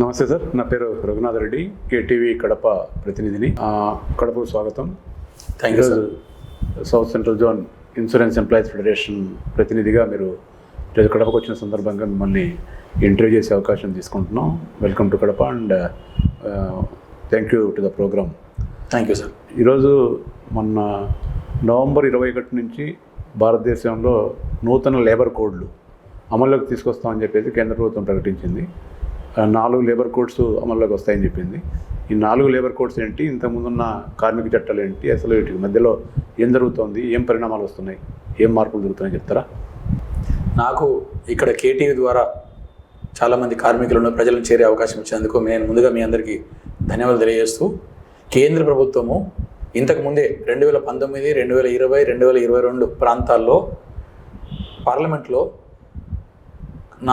నమస్తే సార్, నా పేరు రఘునాథ్ రెడ్డి, కేటీవీ కడప ప్రతినిధిని. కడపకు స్వాగతం. ఈరోజు south central zone insurance employees federation ప్రతినిధిగా మీరు ఈరోజు కడపకు వచ్చిన సందర్భంగా మిమ్మల్ని ఇంటర్వ్యూ చేసే అవకాశం తీసుకుంటున్నాం. Welcome to Kadapa and thank you to the program. Thank you sir. ఈరోజు మొన్న నవంబర్ 21 నుంచి భారతదేశంలో నూతన లేబర్ కోడ్లు అమల్లోకి తీసుకొస్తామని చెప్పేసి కేంద్ర ప్రభుత్వం ప్రకటించింది. 4 లేబర్ కోడ్స్ అమల్లోకి వస్తాయని చెప్పింది. ఈ 4 లేబర్ కోడ్స్ ఏంటి, ఇంతకుముందున్న కార్మిక చట్టాలు ఏంటి, అసలు వీటి మధ్యలో ఏం జరుగుతోంది, ఏం పరిణామాలు వస్తున్నాయి, ఏం మార్పులు జరుగుతున్నాయి చెప్తారా? నాకు ఇక్కడ కేటీవీ ద్వారా చాలామంది కార్మికులను ప్రజలను చేరే అవకాశం ఇచ్చినందుకు నేను ముందుగా మీ అందరికీ ధన్యవాదాలు తెలియజేస్తూ, కేంద్ర ప్రభుత్వము ఇంతకుముందే 2019, 2020, 2022 ప్రాంతాల్లో పార్లమెంట్లో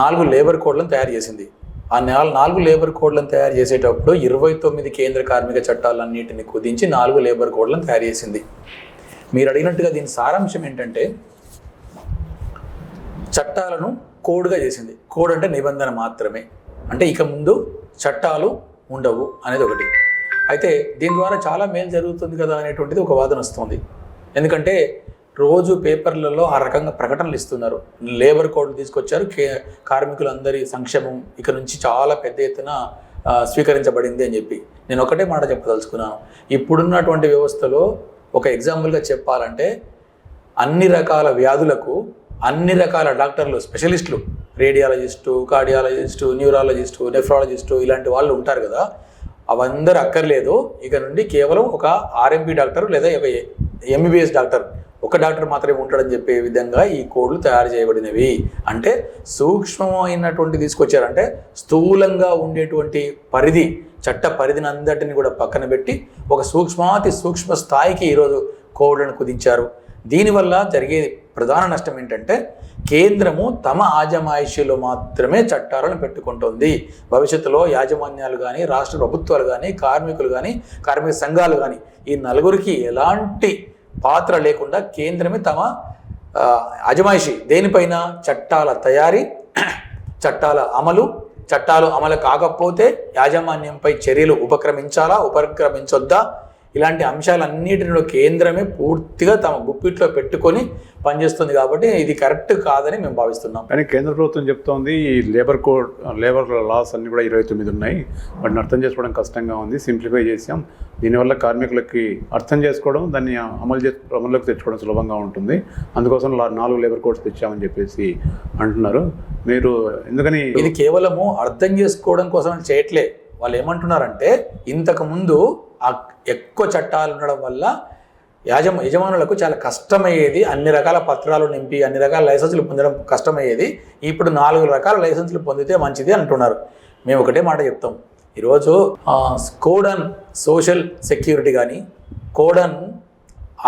4 లేబర్ కోడ్లను తయారు చేసింది. ఆ 4 లేబర్ కోడ్లను తయారు చేసేటప్పుడు 29 కేంద్ర కార్మిక చట్టాలన్నింటినీ కుదించి 4 లేబర్ కోడ్లను తయారు చేసింది. మీరు అడిగినట్టుగా దీని సారాంశం ఏంటంటే, చట్టాలను కోడ్గా చేసింది. కోడ్ అంటే నిబంధన మాత్రమే, అంటే ఇక ముందు చట్టాలు ఉండవు అనేది ఒకటి. అయితే దీని ద్వారా చాలా మేలు జరుగుతుంది కదా అనేటువంటిది ఒక వాదన వస్తుంది. ఎందుకంటే రోజు పేపర్లలో ఆ రకంగా ప్రకటనలు ఇస్తున్నారు. లేబర్ కోడ్లు తీసుకొచ్చారు, కార్మికులందరి సంక్షేమం ఇక నుంచి చాలా పెద్ద ఎత్తున స్వీకరించబడింది అని చెప్పి. నేను ఒకటే మాట చెప్పదలుచుకున్నాను. ఇప్పుడున్నటువంటి వ్యవస్థలో ఒక ఎగ్జాంపుల్గా చెప్పాలంటే, అన్ని రకాల వ్యాధులకు అన్ని రకాల డాక్టర్లు, స్పెషలిస్టులు, రేడియాలజిస్టు, కార్డియాలజిస్టు, న్యూరాలజిస్టు, నెఫ్రాలజిస్టు ఇలాంటి వాళ్ళు ఉంటారు కదా, అవందరూ అక్కర్లేదు. ఇక నుండి కేవలం ఒక ఆర్ఎంపీ డాక్టర్ లేదా ఒక ఎంబీబీఎస్ డాక్టర్, ఒక డాక్టర్ మాత్రమే ఉంటాడని చెప్పే విధంగా ఈ కోడ్లు తయారు చేయబడినవి. అంటే సూక్ష్మమైనటువంటి తీసుకొచ్చారంటే, స్థూలంగా ఉండేటువంటి పరిధి, చట్ట పరిధిని అందటిని కూడా పక్కన పెట్టి ఒక సూక్ష్మాతి సూక్ష్మ స్థాయికి ఈరోజు కోడ్లను కుదించారు. దీనివల్ల జరిగే ప్రధాన నష్టం ఏంటంటే, కేంద్రము తమ ఆజమాయిషీలో మాత్రమే చట్టాలను పెట్టుకుంటుంది. భవిష్యత్తులో యాజమాన్యాలు కానీ, రాష్ట్ర ప్రభుత్వాలు కానీ, కార్మికులు కానీ, కార్మిక సంఘాలు కానీ, ఈ నలుగురికి ఎలాంటి పాత్ర లేకుండా కేంద్రమే తమ అజమాయిషి దేనిపైన, చట్టాల తయారీ, చట్టాల అమలు, చట్టాలు అమలు కాకపోతే యాజమాన్యంపై చర్యలు ఉపక్రమించొద్దా, ఇలాంటి అంశాలన్నిటిలో కేంద్రమే పూర్తిగా తమ గుప్పిట్లో పెట్టుకొని పనిచేస్తుంది. కాబట్టి ఇది కరెక్ట్ కాదని మేము భావిస్తున్నాం. కానీ కేంద్ర ప్రభుత్వం చెప్తోంది ఈ లేబర్ లాస్ అన్నీ కూడా 29 ఉన్నాయి, వాటిని అర్థం చేసుకోవడం కష్టంగా ఉంది, సింప్లిఫై చేసాం, దీనివల్ల కార్మికులకి అర్థం చేసుకోవడం, దాన్ని అమల్లోకి తెచ్చుకోవడం సులభంగా ఉంటుంది, అందుకోసం 4 లేబర్ కోడ్స్ తెచ్చామని చెప్పేసి అంటున్నారు. మీరు ఎందుకని ఇది కేవలము అర్థం చేసుకోవడం కోసం చేయట్లే. వాళ్ళు ఏమంటున్నారంటే, ఇంతకుముందు ఎక్కువ చట్టాలు ఉండడం వల్ల యజమానులకు చాలా కష్టమయ్యేది, అన్ని రకాల పత్రాలు నింపి అన్ని రకాల లైసెన్సులు పొందడం కష్టమయ్యేది. ఇప్పుడు 4 రకాల లైసెన్సులు పొందితే మంచిది అంటున్నారు. మేము ఒకటే మాట చెప్తాం. ఈరోజు కోడ్ ఆన్ సోషల్ సెక్యూరిటీ కానీ, code on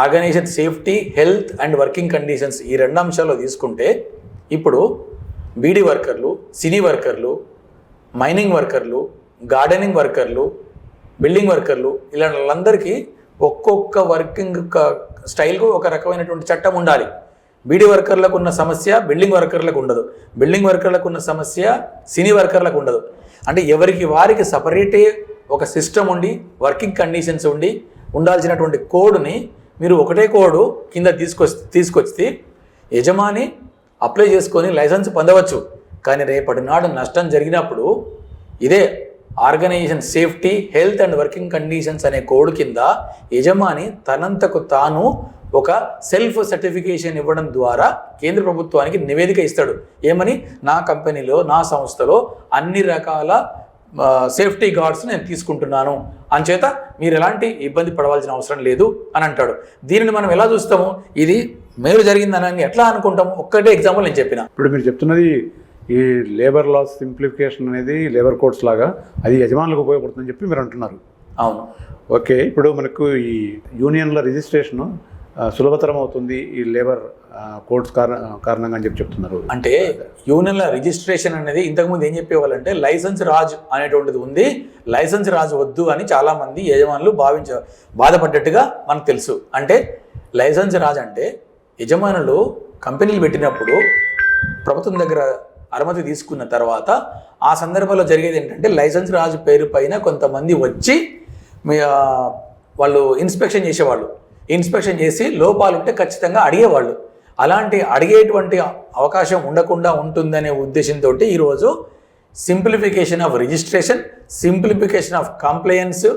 organization safety, health and working conditions, ఈ 2 అంశాల్లో తీసుకుంటే ఇప్పుడు బీడీ వర్కర్లు, సినీ వర్కర్లు, మైనింగ్ వర్కర్లు, గార్డెనింగ్ వర్కర్లు, బిల్డింగ్ వర్కర్లు, ఇలాంటి వాళ్ళందరికీ ఒక్కొక్క వర్కింగ్ స్టైల్కు ఒక రకమైనటువంటి చట్టం ఉండాలి. బీడీ వర్కర్లకు ఉన్న సమస్య బిల్డింగ్ వర్కర్లకు ఉండదు, బిల్డింగ్ వర్కర్లకు ఉన్న సమస్య సినీ వర్కర్లకు ఉండదు. అంటే ఎవరికి వారికి సపరేటే ఒక సిస్టమ్ ఉండి, వర్కింగ్ కండిషన్స్ ఉండాల్సినటువంటి కోడ్ని మీరు ఒకటే కోడ్ కింద తీసుకొస్తే యజమాని అప్లై చేసుకొని లైసెన్స్ పొందవచ్చు. కానీ రేపటి నాడు నష్టం జరిగినప్పుడు ఇదే organization safety, health and working conditions అనే కోడ్ కింద యజమాని తనంతకు తాను ఒక సెల్ఫ్ సర్టిఫికేషన్ ఇవ్వడం ద్వారా కేంద్ర ప్రభుత్వానికి నివేదిక ఇస్తాడు. ఏమని, నా కంపెనీలో, నా సంస్థలో అన్ని రకాల సేఫ్టీ గార్డ్స్ నేను తీసుకుంటున్నాను, అంచేత మీరు ఎలాంటి ఇబ్బంది పడవలసిన అవసరం లేదు అని అంటాడు. దీనిని మనం ఎలా చూస్తాము, ఇది మేలు జరిగిందని ఎట్లా అనుకుంటాము? ఒక్కటే ఎగ్జాంపుల్ నేను చెప్పిన. ఇప్పుడు మీరు చెప్తున్నది ఈ లేబర్ లాస్ సింప్లిఫికేషన్ అనేది లేబర్ కోడ్స్ లాగా అది యజమానులకు ఉపయోగపడుతుందని చెప్పి మీరు అంటున్నారు. అవును, ఓకే. ఇప్పుడు మనకు ఈ యూనియన్ల రిజిస్ట్రేషను సులభతరం అవుతుంది ఈ లేబర్ కోడ్స్ కారణంగా అని చెప్తున్నారు. అంటే యూనియన్ల రిజిస్ట్రేషన్ అనేది ఇంతకుముందు ఏం చెప్పేవాళ్ళంటే, లైసెన్స్ రాజ్ అనేటువంటిది ఉంది, లైసెన్స్ రాజ్ వద్దు అని చాలామంది యజమానులు బాధపడ్డట్టుగా మనకు తెలుసు. అంటే లైసెన్స్ రాజ్ అంటే యజమానులు కంపెనీలు పెట్టినప్పుడు ప్రభుత్వం దగ్గర అనుమతి తీసుకున్న తర్వాత ఆ సందర్భంలో జరిగేది ఏంటంటే లైసెన్స్ రాజు పేరు పైన కొంతమంది వచ్చి వాళ్ళు ఇన్స్పెక్షన్ చేసేవాళ్ళు. ఇన్స్పెక్షన్ చేసి లోపాలు ఉంటే ఖచ్చితంగా అడిగేవాళ్ళు. అలాంటి అడిగేటువంటి అవకాశం ఉండకుండా ఉంటుందనే ఉద్దేశంతో ఈరోజు simplification of registration, simplification of compliance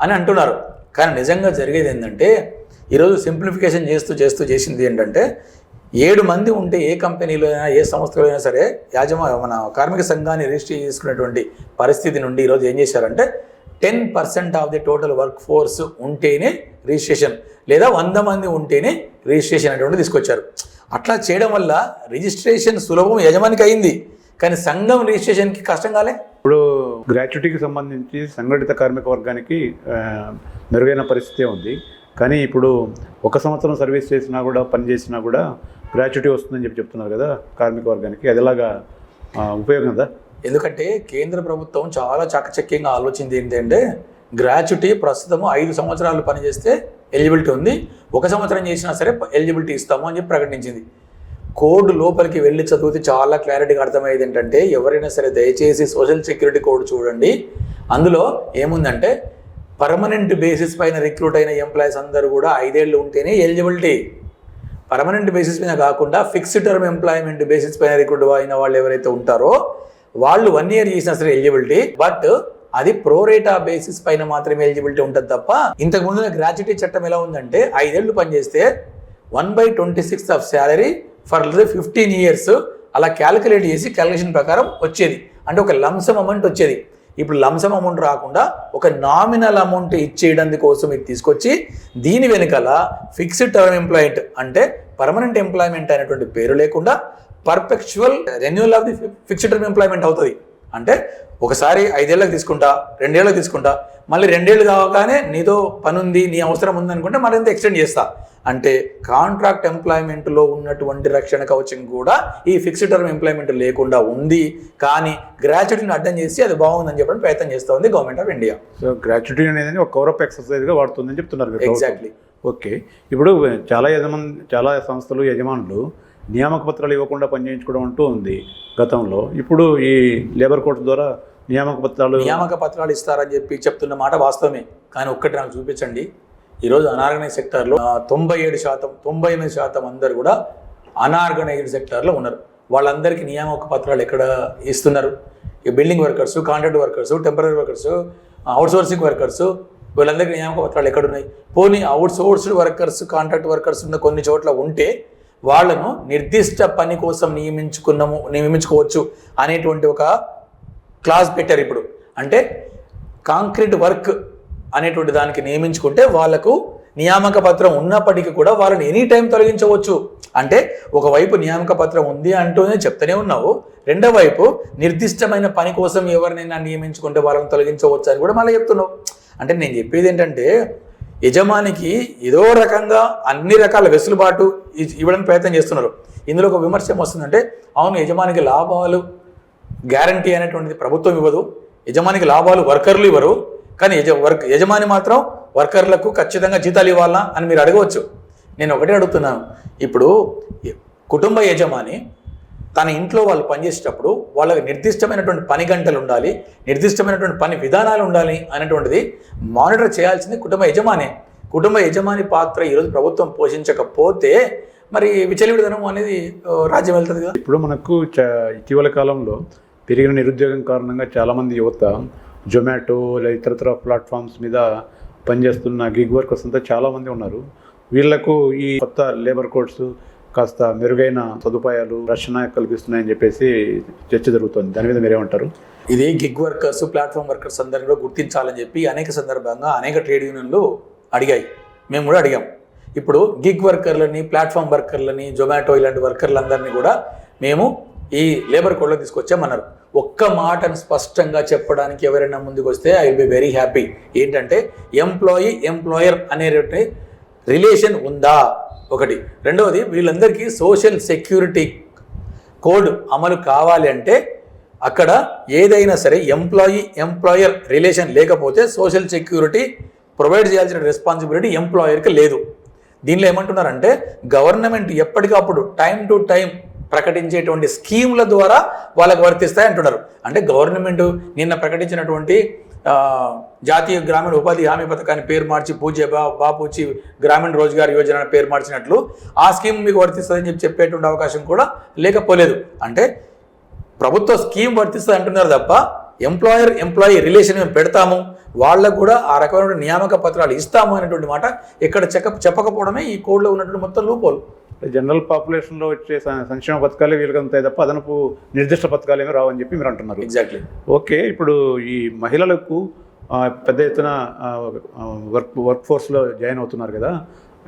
అని అంటున్నారు. కానీ నిజంగా జరిగేది ఏంటంటే ఈరోజు సింప్లిఫికేషన్ చేసింది ఏంటంటే 7 మంది ఉంటే ఏ కంపెనీలో అయినా ఏ సంస్థలో అయినా సరే మన కార్మిక సంఘాన్ని రిజిస్టర్ చేసుకునేటువంటి పరిస్థితి నుండి ఈరోజు ఏం చేశారంటే 10% of the total work force ఉంటేనే రిజిస్ట్రేషన్, లేదా 100 మంది ఉంటేనే రిజిస్ట్రేషన్ అనేటువంటి తీసుకొచ్చారు. అట్లా చేయడం వల్ల రిజిస్ట్రేషన్ సులభం యజమానికి అయింది, కానీ సంఘం రిజిస్ట్రేషన్కి కష్టం కాలే. ఇప్పుడు గ్రాట్యుటీకి సంబంధించి సంఘటిత కార్మిక వర్గానికి మెరుగైన పరిస్థితే ఉంది. కానీ ఇప్పుడు 1 సంవత్సరం సర్వీస్ చేసినా కూడా, పని చేసినా కూడా గ్రాట్యుటీ వస్తుందని చెప్తున్నారు కదా కార్మిక వర్గానికి. అది ఎలాగా ఉపయోగం కదా? ఎందుకంటే కేంద్ర ప్రభుత్వం చాలా చాకచక్యంగా ఆలోచించింది ఏంటంటే గ్రాట్యుటీ ప్రస్తుతం 5 సంవత్సరాలు పనిచేస్తే ఎలిజిబిలిటీ ఉంది, 1 సంవత్సరం చేసినా సరే ఎలిజిబిలిటీ ఇస్తాము అని చెప్పి ప్రకటించింది. కోడ్ లోపలికి వెళ్ళి చదివితే చాలా క్లారిటీగా అర్థమయ్యేది ఏంటంటే ఎవరైనా సరే దయచేసి సోషల్ సెక్యూరిటీ కోడ్ చూడండి. అందులో ఏముందంటే పర్మనెంట్ బేసిస్ పైన రిక్రూట్ అయిన ఎంప్లాయీస్ అందరూ కూడా 5 ఏళ్ళు ఉంటేనే ఎలిజిబిలిటీ. పర్మనెంట్ బేసిస్ పైన కాకుండా ఫిక్స్డ్ టర్మ్ ఎంప్లాయ్మెంట్ బేసిస్ పైన రిక్రూట్ అయిన వాళ్ళు ఎవరైతే ఉంటారో వాళ్ళు 1 ఇయర్ చేసినా సరే ఎలిజిబిలిటీ. బట్ అది ప్రోరేటా బేసిస్ పైన మాత్రమే ఎలిజిబిలిటీ ఉంటుంది తప్ప, ఇంతకు ముందు గ్రాట్యుటీ చట్టం ఎలా ఉందంటే 5 ఏళ్ళు పనిచేస్తే 1/26 ఆఫ్ శాలరీ ఫర్ 15 ఇయర్స్ అలా క్యాలిక్యులేట్ చేసి క్యాలిక్యులేషన్ ప్రకారం వచ్చేది. అంటే ఒక లంసమ్ అమౌంట్ వచ్చేది. ఇప్పుడు లంసమ్ అమౌంట్ రాకుండా ఒక నామినల్ అమౌంట్ ఇచ్చేయడం కోసం ఇది తీసుకొచ్చి దీని వెనుకల ఫిక్స్డ్ టర్మ్ ఎంప్లాయ్మెంట్ అంటే పర్మనెంట్ ఎంప్లాయ్మెంట్ అనేటువంటి పేరు లేకుండా perpetual renewal of the fixed term employment అవుతుంది. అంటే ఒకసారి 5 ఏళ్ళకి తీసుకుంటా, 2 ఏళ్ళకి తీసుకుంటా, మళ్ళీ 2 ఏళ్ళు కాగానే నీతో పని ఉంది, నీ అవసరం ఉంది అనుకుంటే మరింత ఎక్స్టెండ్ చేస్తా. అంటే కాంట్రాక్ట్ ఎంప్లాయ్మెంట్లో ఉన్నటువంటి రక్షణ కవచం కూడా ఈ ఫిక్స్డ్ టర్మ్ ఎంప్లాయ్మెంట్ లేకుండా ఉంది. కానీ గ్రాట్యుటీని అడ్డం చేసి అది బాగుందని చెప్పడం ప్రయత్నం చేస్తూ ఉంది government of India. So gratuity అనేది ఒక కవరప్ ఎక్సర్సైజ్గా వాడుతుందని చెప్తున్నారు. ఎగ్జాక్ట్లీ. ఓకే. ఇప్పుడు చాలా సంస్థలు యజమానులు నియామక పత్రాలు ఇవ్వకుండా పనిచేయించుకోవడం అంటూ ఉంది గతంలో. ఇప్పుడు ఈ లేబర్ కోడ్స్ ద్వారా నియామక పత్రాలు ఇస్తారని చెప్పి చెప్తున్న మాట వాస్తవమే. కానీ ఒక్కటి నాకు చూపించండి, ఈరోజు అనార్గనైజ్ సెక్టార్లో 98% అందరు కూడా అనార్గనైజ్డ్ సెక్టార్లో ఉన్నారు. వాళ్ళందరికీ నియామక పత్రాలు ఎక్కడ ఇస్తున్నారు? ఈ building workers, contract workers, temporary workers, outsourcing workers, వీళ్ళందరికీ నియామక పత్రాలు ఎక్కడున్నాయి? పోనీ అవుట్సోర్స్డ్ వర్కర్స్, కాంట్రాక్ట్ వర్కర్స్ ఉన్న కొన్ని చోట్ల ఉంటే వాళ్ళను నిర్దిష్ట పని కోసం నియమించుకోవచ్చు అనేటువంటి ఒక క్లాజ్ పెట్టారు ఇప్పుడు. అంటే కాంక్రీట్ వర్క్ అనేటువంటి దానికి నియమించుకుంటే వాళ్లకు నియామక పత్రం ఉన్నప్పటికీ కూడా వాళ్ళని ఎనీ టైం తొలగించవచ్చు. అంటే ఒకవైపు నియామక పత్రం ఉంది అంటూనే చెప్తూనే ఉన్నావు, రెండో వైపు నిర్దిష్టమైన పని కోసం ఎవరినైనా నియమించుకుంటే వాళ్ళని తొలగించవచ్చు అని కూడా మళ్ళీ చెప్తున్నావు. అంటే నేను చెప్పేది ఏంటంటే యజమానికి ఏదో రకంగా అన్ని రకాల వెసులుబాటు ఇవ్వడానికి ప్రయత్నం చేస్తున్నారు. ఇందులో ఒక విమర్శ వస్తుందంటే అవును, యజమానికి లాభాలు గ్యారంటీ అనేటువంటిది ప్రభుత్వం ఇవ్వదు, యజమానికి లాభాలు వర్కర్లు ఇవ్వరు, కానీ యజమాని మాత్రం వర్కర్లకు ఖచ్చితంగా జీతాలు ఇవ్వాలా అని మీరు అడగవచ్చు. నేను ఒకటే అడుగుతున్నాను, ఇప్పుడు కుటుంబ యజమాని తన ఇంట్లో వాళ్ళు పనిచేసేటప్పుడు వాళ్ళకి నిర్దిష్టమైనటువంటి పని గంటలు ఉండాలి, నిర్దిష్టమైనటువంటి పని విధానాలు ఉండాలి అనేటువంటిది మానిటర్ చేయాల్సింది కుటుంబ యజమానే. కుటుంబ యజమాని పాత్ర ఈరోజు ప్రభుత్వం పోషించకపోతే మరి విచలవిడితనం అనేది రాజ్యం వెళ్తుంది కదా. ఇప్పుడు మనకు ఇటీవల కాలంలో పెరిగిన నిరుద్యోగం కారణంగా చాలామంది యువత జొమాటో లేదా ఇతరతర ప్లాట్ఫామ్స్ మీద పనిచేస్తున్న గిగ్ వర్కర్స్ అంతా చాలామంది ఉన్నారు. వీళ్లకు ఈ కొత్త లేబర్ కోడ్స్ కాస్త మెరుగైన సదుపాయాలు, రక్షణ కల్పిస్తున్నాయని చెప్పేసి చర్చ జరుగుతుంది. దాని మీద మీరేమంటారు? ఇది గిగ్ వర్కర్స్, ప్లాట్ఫామ్ వర్కర్స్ అందరినీ కూడా గుర్తించాలని చెప్పి అనేక సందర్భంగా అనేక ట్రేడ్ యూనియన్లు అడిగాయి, మేము కూడా అడిగాం. ఇప్పుడు గిగ్ వర్కర్లని, ప్లాట్ఫామ్ వర్కర్లని, జొమాటో ఇలాంటి వర్కర్లందరినీ కూడా మేము ఈ లేబర్ కోడ్లో తీసుకొచ్చామన్నారు. ఒక్క మాటను స్పష్టంగా చెప్పడానికి ఎవరైనా ముందుకు వస్తే I will be very happy. ఏంటంటే ఎంప్లాయర్ అనేటువంటి రిలేషన్ ఉందా ఒకటి. రెండవది, వీళ్ళందరికీ సోషల్ సెక్యూరిటీ కోడ్ అమలు కావాలి అంటే అక్కడ ఏదైనా సరే ఎంప్లాయర్ రిలేషన్ లేకపోతే సోషల్ సెక్యూరిటీ ప్రొవైడ్ చేయాల్సిన రెస్పాన్సిబిలిటీ ఎంప్లాయర్కి లేదు. దీనిలో ఏమంటున్నారంటే గవర్నమెంట్ ఎప్పటికప్పుడు టైం టు టైం ప్రకటించేటువంటి స్కీముల ద్వారా వాళ్ళకు వర్తిస్తాయి అంటున్నారు. అంటే గవర్నమెంట్ నిన్న ప్రకటించినటువంటి జాతీయ గ్రామీణ ఉపాధి హామీ పథకాన్ని పేరు మార్చి పూజ్య బాపూజీ గ్రామీణ రోజ్గార్ యోజన పేరు మార్చినట్లు ఆ స్కీమ్ మీకు వర్తిస్తుందని చెప్పేటువంటి అవకాశం కూడా లేకపోలేదు. అంటే ప్రభుత్వ స్కీమ్ వర్తిస్తుంది అంటున్నారు తప్ప ఎంప్లాయీ రిలేషన్ మేము పెడతాము, వాళ్ళకు కూడా ఆ రకమైన నియామక పత్రాలు ఇస్తాము అనేటువంటి మాట ఇక్కడ చెప్పకపోవడమే ఈ కోడ్లో ఉన్నటువంటి మొత్తం లూపోలు. జనరల్ పాపులేషన్లో వచ్చే సంక్షేమ పథకాలే వీళ్ళకి ఉంటాయి తప్ప అదనపు నిర్దిష్ట పథకాలు ఏమీ రావని చెప్పి మీరు అంటున్నారు. ఎగ్జాక్ట్లీ. ఓకే, ఇప్పుడు ఈ మహిళలకు పెద్ద ఎత్తున వర్క్ ఫోర్స్లో జాయిన్ అవుతున్నారు కదా,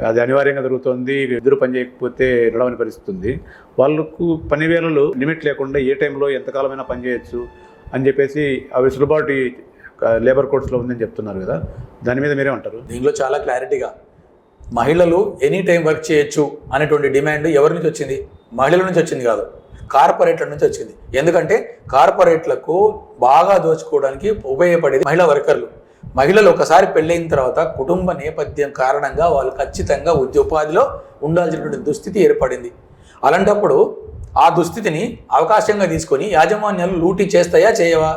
అది అనివార్యంగా జరుగుతుంది. ఇద్దరు పని చేయకపోతే నడవని పరిస్థితి ఉంది. వాళ్ళకు పని వేళలు లిమిట్ లేకుండా ఏ టైంలో ఎంతకాలమైనా పని చేయొచ్చు అని చెప్పేసి అవి వెసులుబాటు లేబర్ కోడ్స్లో ఉందని చెప్తున్నారు కదా, దాని మీద మీరేమంటారు? దీనిలో చాలా క్లారిటీగా మహిళలు ఎనీ టైం వర్క్ చేయొచ్చు అనేటువంటి డిమాండ్ ఎవరి నుంచి వచ్చింది? మహిళల నుంచి వచ్చింది కాదు, కార్పొరేట్ల నుంచి వచ్చింది. ఎందుకంటే కార్పొరేట్లకు బాగా దోచుకోవడానికి ఉపయోగపడేది మహిళా వర్కర్లు. మహిళలు ఒకసారి పెళ్ళైన తర్వాత కుటుంబ నేపథ్యం కారణంగా వాళ్ళు ఖచ్చితంగా ఉద్యోగాదిలో ఉండాల్సినటువంటి దుస్థితి ఏర్పడింది. అలాంటప్పుడు ఆ దుస్థితిని అవకాశంగా తీసుకొని యాజమాన్యాలు లూటీ చేస్తాయా చేయవా?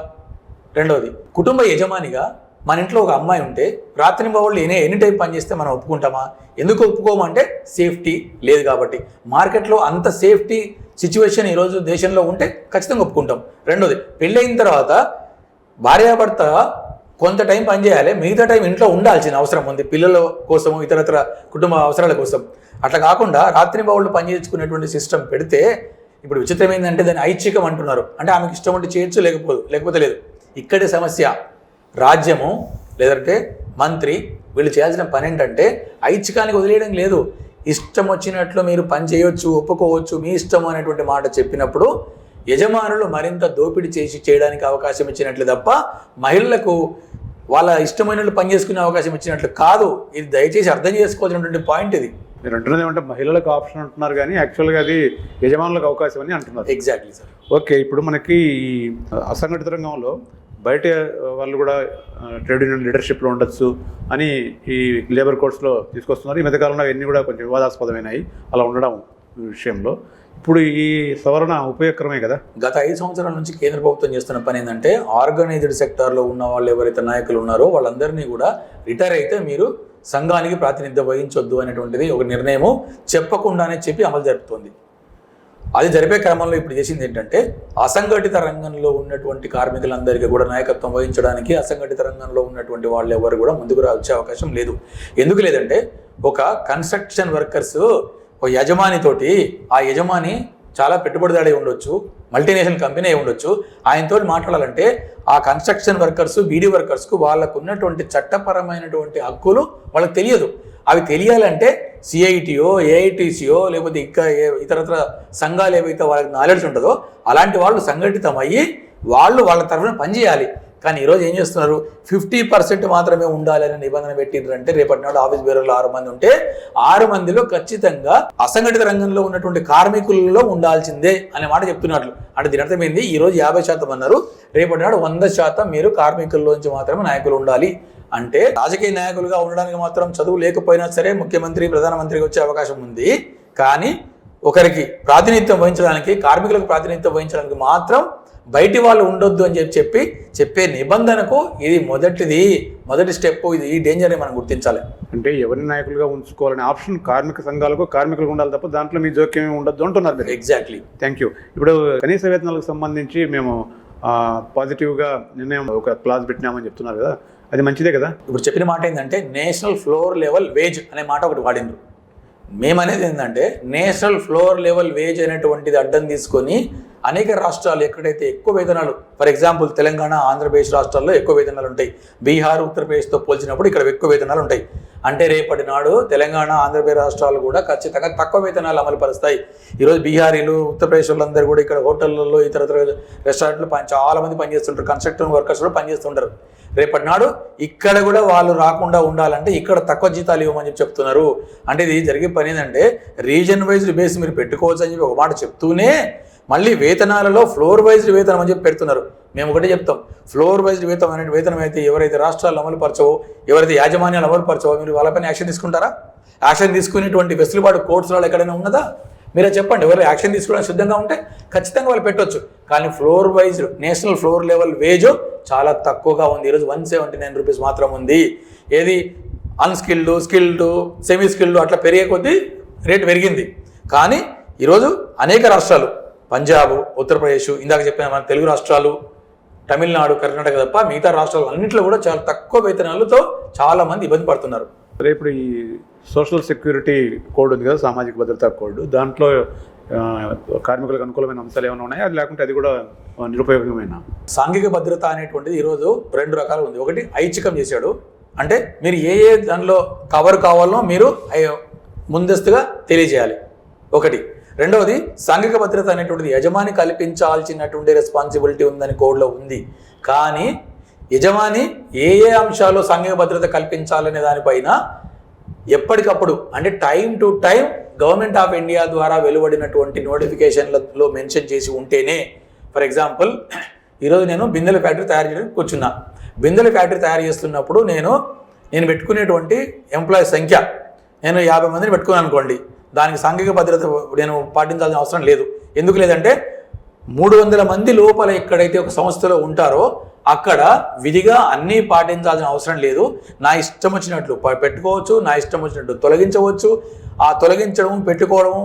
రెండవది, కుటుంబ యజమానిగా మన ఇంట్లో ఒక అమ్మాయి ఉంటే రాత్రి బావుళ్ళు ఎనీ టైం పనిచేస్తే మనం ఒప్పుకుంటామా? ఎందుకు ఒప్పుకోమంటే సేఫ్టీ లేదు కాబట్టి. మార్కెట్లో అంత సేఫ్టీ సిచ్యువేషన్ ఈరోజు దేశంలో ఉంటే ఖచ్చితంగా ఒప్పుకుంటాం. రెండోది, పెళ్ళైన తర్వాత భార్యాభర్త కొంత టైం పనిచేయాలి, మిగతా టైం ఇంట్లో ఉండాల్సిన అవసరం ఉంది పిల్లల కోసము ఇతరత్ర కుటుంబ అవసరాల కోసం. అట్లా కాకుండా రాత్రి బావుళ్ళు పనిచేసుకునేటువంటి సిస్టమ్ పెడితే ఇప్పుడు విచిత్రం ఏంటంటే దాన్ని ఐచ్ఛికం అంటున్నారు. అంటే ఆమెకి ఇష్టం ఉంటే చేయొచ్చు, లేకపోతే లేదు. ఇక్కడే సమస్య. రాజ్యము లేదంటే మంత్రి వీళ్ళు చేయాల్సిన పని ఏంటంటే ఐచ్ఛికానికి వదిలేయడం లేదు. ఇష్టం వచ్చినట్లు మీరు పని చేయొచ్చు, ఒప్పుకోవచ్చు, మీ ఇష్టం అనేటువంటి మాట చెప్పినప్పుడు యజమానులు మరింత దోపిడీ చేయడానికి అవకాశం ఇచ్చినట్లు తప్ప మహిళలకు వాళ్ళ ఇష్టమైనట్లు పని చేసుకునే అవకాశం ఇచ్చినట్లు కాదు. ఇది దయచేసి అర్థం చేసుకోవాల్సినటువంటి పాయింట్ ఇది. మీరు అంటున్నది ఏమంటే మహిళలకు ఆప్షన్ అంటున్నారు కానీ యాక్చువల్గా అది యజమానులకు అవకాశం అని అంటున్నారు. Exactly sir. ఓకే, ఇప్పుడు మనకి ఈ అసంఘటిత రంగంలో బయట వాళ్ళు కూడా ట్రేడ్ యూనియన్ లీడర్షిప్లో ఉండొచ్చు అని ఈ లేబర్ కోడ్స్లో తీసుకొస్తున్నారు. ఈ మధ్యకాలంలో అవన్నీ కూడా కొంచెం వివాదాస్పదమైనాయి అలా ఉండడం విషయంలో. ఇప్పుడు ఈ సవరణ ఉపయోగకరమే కదా? గత 5 సంవత్సరాల నుంచి కేంద్ర ప్రభుత్వం చేస్తున్న పని ఏంటంటే ఆర్గనైజ్డ్ సెక్టార్లో ఉన్న వాళ్ళు ఎవరైతే నాయకులు ఉన్నారో వాళ్ళందరినీ కూడా రిటైర్ అయితే మీరు సంఘానికి ప్రాతినిధ్యం వహించొద్దు అనేటువంటిది ఒక నిర్ణయము చెప్పకుండానే చెప్పి అమలు జరుపుతోంది. అది జరిపే క్రమంలో ఇప్పుడు చేసింది ఏంటంటే అసంఘటిత రంగంలో ఉన్నటువంటి కార్మికులందరికీ కూడా నాయకత్వం వహించడానికి అసంఘటిత రంగంలో ఉన్నటువంటి వాళ్ళు ఎవరు కూడా ముందుకు వచ్చే అవకాశం లేదు. ఎందుకు లేదంటే ఒక కన్స్ట్రక్షన్ వర్కర్స్ ఒక యజమానితోటి, ఆ యజమాని చాలా పెట్టుబడిదారి ఉండొచ్చు, మల్టీనేషనల్ కంపెనీ అయి ఉండొచ్చు, ఆయనతో మాట్లాడాలంటే ఆ కన్స్ట్రక్షన్ వర్కర్స్ బీడీ వర్కర్స్కు వాళ్ళకు ఉన్నటువంటి చట్టపరమైనటువంటి హక్కులు వాళ్ళకి తెలియదు. అవి తెలియాలంటే సిఐటియో ఏఐటీసీయో లేకపోతే ఇంకా ఇతరత్ర సంఘాలు ఏవైతే వాళ్ళకి నాలెడ్జ్ ఉంటుందో అలాంటి వాళ్ళు సంఘటితం అయ్యి వాళ్ళ తరఫున పనిచేయాలి. కానీ ఈరోజు ఏం చేస్తున్నారు, 50% మాత్రమే ఉండాలని నిబంధన పెట్టిండ్రంటే రేపటి నాడు ఆఫీస్ బేరర్లు 6 మంది ఉంటే 6 మందిలో ఖచ్చితంగా అసంఘటిత రంగంలో ఉన్నటువంటి కార్మికుల్లో ఉండాల్సిందే అనే మాట చెప్తున్నట్లు. అంటే దీని అర్థమైంది ఈరోజు 50% అన్నారు, రేపటి నాడు 100% మీరు కార్మికుల్లోంచి మాత్రమే నాయకులు ఉండాలి. అంటే రాజకీయ నాయకులుగా ఉండడానికి మాత్రం చదువు లేకపోయినా సరే ముఖ్యమంత్రి ప్రధానమంత్రికి వచ్చే అవకాశం ఉంది. కానీ ఒకరికి ప్రాతినిధ్యం వహించడానికి, కార్మికులకు ప్రాతినిధ్యం వహించడానికి మాత్రం బయటి వాళ్ళు ఉండొద్దు అని చెప్పే నిబంధనకు ఇది మొదటి స్టెప్. ఇది ఈ డేంజర్ని మనం గుర్తించాలి. అంటే ఎవరిని నాయకులుగా ఉంచుకోవాలనే ఆప్షన్ కార్మిక సంఘాలకు కార్మికులకు ఉండాలి తప్ప దాంట్లో మీ జోక్యం ఉండొద్దు అంటున్నారు మీరు. ఎగ్జాక్ట్లీ. Thank you. ఇప్పుడు కనీస వేతనాలకు సంబంధించి మేము పాజిటివ్గా నిర్ణయం ఒక క్లాజ్ పెట్టినామని చెప్తున్నారు కదా, అది మంచిదే కదా? ఇప్పుడు చెప్పిన మాట ఏంటంటే నేషనల్ ఫ్లోర్ లెవెల్ వేజ్ అనే మాట ఒకటి వాడిండ్రు. మేమనేది ఏంటంటే నేషనల్ ఫ్లోర్ లెవెల్ వేజ్ అనేటువంటిది అడ్డం తీసుకొని అనేక రాష్ట్రాలు ఎక్కడైతే ఎక్కువ వేతనాలు, ఫర్ ఎగ్జాంపుల్ తెలంగాణ ఆంధ్రప్రదేశ్ రాష్ట్రాల్లో ఎక్కువ వేతనాలు ఉంటాయి, బీహార్ ఉత్తరప్రదేశ్తో పోల్చినప్పుడు ఇక్కడ ఎక్కువ వేతనాలు ఉంటాయి. అంటే రేపటి నాడు తెలంగాణ ఆంధ్రప్రదేశ్ రాష్ట్రాలు కూడా ఖచ్చితంగా తక్కువ వేతనాలు అమలు పరుస్తాయి. ఈరోజు బీహారీలు ఉత్తరప్రదేశ్ వాళ్ళందరూ కూడా ఇక్కడ హోటళ్ళల్లో ఇతరత్ర రెస్టారెంట్లో చాలా మంది పనిచేస్తుంటారు, కన్స్ట్రక్షన్ వర్కర్స్ కూడా పనిచేస్తుంటారు. రేపటి నాడు ఇక్కడ కూడా వాళ్ళు రాకుండా ఉండాలంటే ఇక్కడ తక్కువ జీతాలు ఇవ్వమని చెప్తున్నారు. అంటే ఇది జరిగే పని ఏంటంటే రీజన్ వైజ్డ్ బేస్ మీరు పెట్టుకోవచ్చు అని చెప్పి ఒక మాట చెప్తూనే మళ్ళీ వేతనాలలో ఫ్లోర్ వైజ్డ్ వేతనం అని చెప్పి పెడుతున్నారు. మేము ఒకటే చెప్తాం, ఫ్లోర్ వైజ్డ్ వేతనం అయితే ఎవరైతే రాష్ట్రాలు అమలు పరచవో, ఎవరైతే యాజమాన్యాలు అమలు పరచవో మీరు వాళ్ళపైన యాక్షన్ తీసుకుంటారా? యాక్షన్ తీసుకునేటువంటి వెసులుబాటు కోర్ట్స్లో ఎక్కడైనా ఉన్నదా? మీరు చెప్పండి, ఎవరు యాక్షన్ తీసుకోవడానికి సిద్ధంగా ఉంటే ఖచ్చితంగా వాళ్ళు పెట్టొచ్చు. కానీ floor wise national floor level wage చాలా తక్కువగా ఉంది. ఈరోజు 179 రూపీస్ మాత్రం ఉంది. ఏది అన్స్కిల్డ్, స్కిల్డ్, సెమీ స్కిల్డ్ అట్లా పెరిగే కొద్దీ రేటు పెరిగింది. కానీ ఈరోజు అనేక రాష్ట్రాలు, పంజాబ్, ఉత్తరప్రదేశ్, ఇందాక చెప్పిన మన తెలుగు రాష్ట్రాలు, తమిళనాడు, కర్ణాటక తప్ప మిగతా రాష్ట్రాలు అన్నింటిలో కూడా చాలా తక్కువ వేతనాలతో చాలామంది ఇబ్బంది పడుతున్నారు. సరే, ఇప్పుడు ఈ సోషల్ సెక్యూరిటీ కోడ్ ఉంది కదా, సామాజిక భద్రతా కోడ్, దాంట్లో కార్మికులకు అనుకూలమైన అంశాలు ఏమైనా ఉన్నాయా, అది లేకుంటే అది కూడా నిరుపయోగమైన? సాంఘిక భద్రత అనేటువంటిది ఈరోజు 2 రకాలు ఉంది. ఒకటి ఐచ్ఛికం చేశాడు, అంటే మీరు ఏ దానిలో కవర్ కావాలో మీరు ముందస్తుగా తెలియజేయాలి ఒకటి. రెండవది సాంఘిక భద్రత అనేటువంటిది యజమాని కల్పించాల్సినటువంటి రెస్పాన్సిబిలిటీ ఉందని కోడ్లో ఉంది. కానీ యజమాని ఏ అంశాల్లో సాంఘిక భద్రత కల్పించాలనే దానిపైన ఎప్పటికప్పుడు, అంటే time to time government of India ద్వారా వెలువడినటువంటి నోటిఫికేషన్లలో మెన్షన్ చేసి ఉంటేనే. ఫర్ ఎగ్జాంపుల్, ఈరోజు నేను బిందెల ఫ్యాక్టరీ తయారు చేయడానికి కూర్చున్నా. బిందెల ఫ్యాక్టరీ తయారు చేస్తున్నప్పుడు నేను పెట్టుకునేటువంటి ఎంప్లాయీ సంఖ్య నేను 50 మందిని పెట్టుకున్నాను అనుకోండి, దానికి సాంఘిక భద్రత నేను పాటించాల్సిన అవసరం లేదు. ఎందుకు లేదంటే 300 మంది లోపల ఎక్కడైతే ఒక సంస్థలో ఉంటారో అక్కడ విధిగా అన్నీ పాటించాల్సిన అవసరం లేదు. నా ఇష్టం వచ్చినట్లు పెట్టుకోవచ్చు, నా ఇష్టం వచ్చినట్లు తొలగించవచ్చు. ఆ తొలగించడం, పెట్టుకోవడం,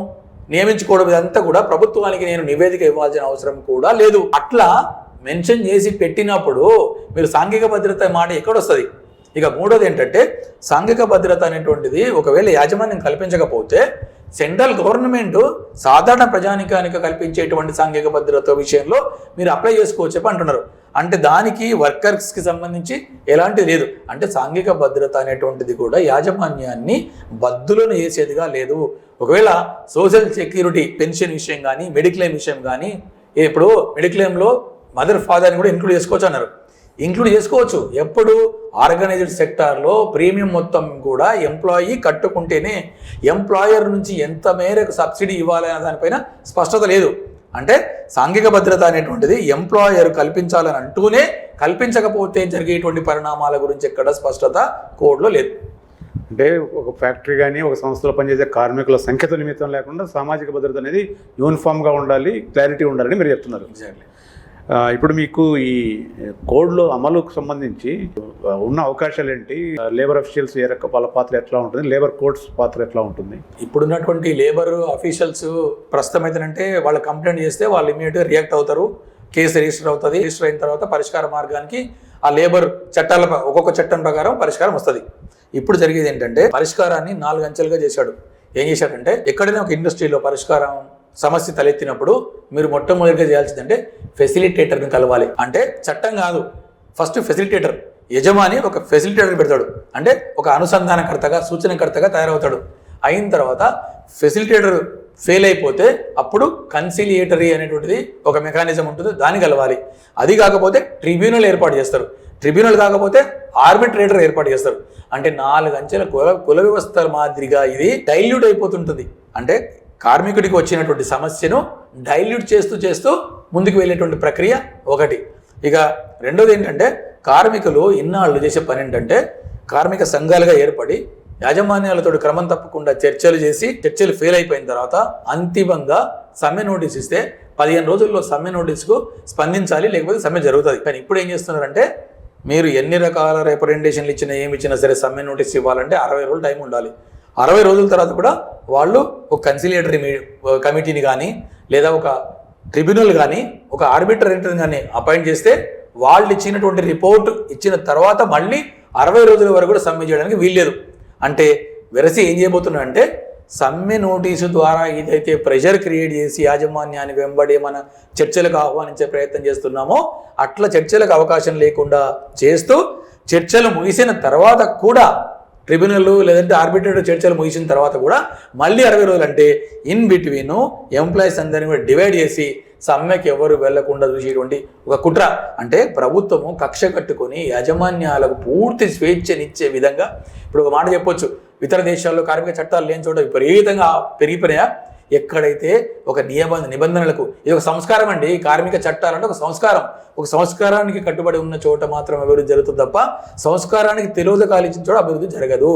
నియమించుకోవడం ఇదంతా కూడా ప్రభుత్వానికి నేను నివేదిక ఇవ్వాల్సిన అవసరం కూడా లేదు. అట్లా మెన్షన్ చేసి పెట్టినప్పుడు మీరు సాంఘిక భద్రత మాట ఎక్కడొస్తుంది? ఇక మూడోది ఏంటంటే, సాంఘిక భద్రత అనేటువంటిది ఒకవేళ యాజమాన్యం కల్పించకపోతే సెంట్రల్ గవర్నమెంట్ సాధారణ ప్రజానికానికి కల్పించేటువంటి సాంఘిక భద్రత విషయంలో మీరు అప్లై చేసుకోవచ్చు చెప్పి అంటున్నారు. అంటే దానికి వర్కర్స్కి సంబంధించి ఎలాంటిది లేదు. అంటే సాంఘిక భద్రత అనేటువంటిది కూడా యాజమాన్యాన్ని బద్దులను చేసేదిగా లేదు. ఒకవేళ సోషల్ సెక్యూరిటీ పెన్షన్ విషయం కానీ, మెడిక్లెయిమ్ విషయం కానీ, ఇప్పుడు మెడిక్లెయిమ్లో మదర్ ఫాదర్ని కూడా ఇంక్లూడ్ చేసుకోవచ్చు అన్నారు. ఇంక్లూడ్ చేసుకోవచ్చు ఎప్పుడు? ఆర్గనైజ్డ్ సెక్టార్లో ప్రీమియం మొత్తం కూడా ఎంప్లాయీ కట్టుకుంటేనే. ఎంప్లాయర్ నుంచి ఎంత మేరకు సబ్సిడీ ఇవ్వాలనే దానిపైన స్పష్టత లేదు. అంటే సాంఘిక భద్రత అనేటువంటిది ఎంప్లాయర్ కల్పించాలని అంటూనే, కల్పించకపోతే జరిగేటువంటి పరిణామాల గురించి ఎక్కడ స్పష్టత కోడ్లో లేదు. అంటే ఒక ఫ్యాక్టరీ కానీ ఒక సంస్థలో పనిచేసే కార్మికుల సంఖ్యతో నిమిత్తం లేకుండా సామాజిక భద్రత అనేది యూనిఫామ్గా ఉండాలి, క్లారిటీ ఉండాలని మీరు చెప్తున్నారు. ఎగ్జాక్ట్లీ. ఇప్పుడు మీకు ఈ కోడ్లో అమలుకు సంబంధించి ఉన్న అవకాశాలు ఏంటి? లేబర్ అఫీషియల్స్ వాళ్ళ పాత్ర ఎట్లా ఉంటుంది? లేబర్ కోర్ట్స్ పాత్ర ఎట్లా ఉంటుంది? ఇప్పుడున్నటువంటి లేబర్ అఫీషియల్స్ ప్రస్తుతం అయితేనంటే వాళ్ళు కంప్లైంట్ చేస్తే వాళ్ళు ఇమీడియట్గా రియాక్ట్ అవుతారు, కేసు రిజిస్టర్ అవుతుంది. రిజిస్టర్ అయిన తర్వాత పరిష్కార మార్గానికి ఆ లేబర్ చట్టాల ఒక్కొక్క చట్టం ప్రకారం పరిష్కారం వస్తుంది. ఇప్పుడు జరిగేది ఏంటంటే, పరిష్కారాన్ని 4 అంచెలుగా చేశాడు. ఏం చేశాడంటే, ఎక్కడైనా ఒక ఇండస్ట్రీలో పరిష్కారం సమస్య తలెత్తినప్పుడు మీరు మొట్టమొదటిగా చేయాల్సిందంటే ఫెసిలిటేటర్ని కలవాలి. అంటే చట్టం కాదు, ఫస్ట్ ఫెసిలిటేటర్. యజమాని ఒక ఫెసిలిటేటర్ పెడతాడు, అంటే ఒక అనుసంధానకర్తగా, సూచనకర్తగా తయారవుతాడు. అయిన తర్వాత ఫెసిలిటేటర్ ఫెయిల్ అయిపోతే అప్పుడు కన్సిలియేటరీ అనేటువంటిది ఒక మెకానిజం ఉంటుంది, దాన్ని కలవాలి. అది కాకపోతే ట్రిబ్యునల్ ఏర్పాటు చేస్తారు. ట్రిబ్యునల్ కాకపోతే ఆర్బిట్రేటర్ ఏర్పాటు చేస్తారు. అంటే 4 అంచెల కుల వ్యవస్థ మాదిరిగా ఇది డైల్యూట్ అయిపోతుంటుంది. అంటే కార్మికుడికి వచ్చినటువంటి సమస్యను డైల్యూట్ చేస్తూ ముందుకు వెళ్ళేటువంటి ప్రక్రియ ఒకటి. ఇక రెండోది ఏంటంటే, కార్మికులు ఇన్నాళ్ళు చేసే పని ఏంటంటే, కార్మిక సంఘాలుగా ఏర్పడి యాజమాన్యాలతో క్రమం తప్పకుండా చర్చలు చేసి, చర్చలు ఫెయిల్ అయిపోయిన తర్వాత అంతిమంగా సమ్మె నోటీస్ ఇస్తే 15 రోజుల్లో సమ్మె నోటీసుకు స్పందించాలి, లేకపోతే సమ్మె జరుగుతుంది. కానీ ఇప్పుడు ఏం చేస్తున్నారంటే, మీరు ఎన్ని రకాల రిప్రజెంటేషన్లు ఇచ్చినా ఏమి ఇచ్చినా సరే సమ్మె నోటీస్ ఇవ్వాలంటే 60 రోజులు టైం ఉండాలి. 60 రోజుల తర్వాత కూడా వాళ్ళు ఒక కన్సిలియేటరీ కమిటీని కానీ, లేదా ఒక ట్రిబ్యునల్ కానీ, ఒక ఆర్బిట్రేటర్ని కానీ అపాయింట్ చేస్తే వాళ్ళు ఇచ్చినటువంటి రిపోర్ట్ ఇచ్చిన తర్వాత మళ్ళీ 60 రోజుల వరకు కూడా సమ్మె చేయడానికి వీల్లేదు. అంటే వెరసి ఏం చేయబోతున్నారంటే, సమ్మె నోటీసు ద్వారా ఏదైతే ప్రెషర్ క్రియేట్ చేసి యాజమాన్యాన్ని వెంబడి మన చర్చలకు ఆహ్వానించే ప్రయత్నం చేస్తున్నామో, అట్లా చర్చలకు అవకాశం లేకుండా చేస్తూ, చర్చలు ముగిసిన తర్వాత కూడా ట్రిబ్యునల్ లేదంటే ఆర్బిట్రేటర్ చర్చలు ముగిసిన తర్వాత కూడా మళ్ళీ 60 రోజులు, అంటే ఇన్ బిట్వీన్ ఎంప్లాయీస్ అందరినీ కూడా డివైడ్ చేసి సమ్మెకి ఎవరు వెళ్లకుండా చూసేటువంటి ఒక కుట్ర. అంటే ప్రభుత్వము కక్ష కట్టుకొని యాజమాన్యాలకు పూర్తి స్వేచ్ఛనిచ్చే విధంగా, ఇప్పుడు ఒక మాట చెప్పొచ్చు, ఇతర దేశాల్లో కార్మిక చట్టాలు లేని చోట విపరీతంగా పెరిగిపోయా. ఎక్కడైతే ఒక నిబంధనలకు, ఇది ఒక సంస్కారం అండి, కార్మిక చట్టాలంటే ఒక సంస్కారం. ఒక సంస్కారానికి కట్టుబడి ఉన్న చోట మాత్రం అభివృద్ధి జరుగుతుంది తప్ప సంస్కారానికి తెలియదు కాలించిన చోట అభివృద్ధి జరగదు.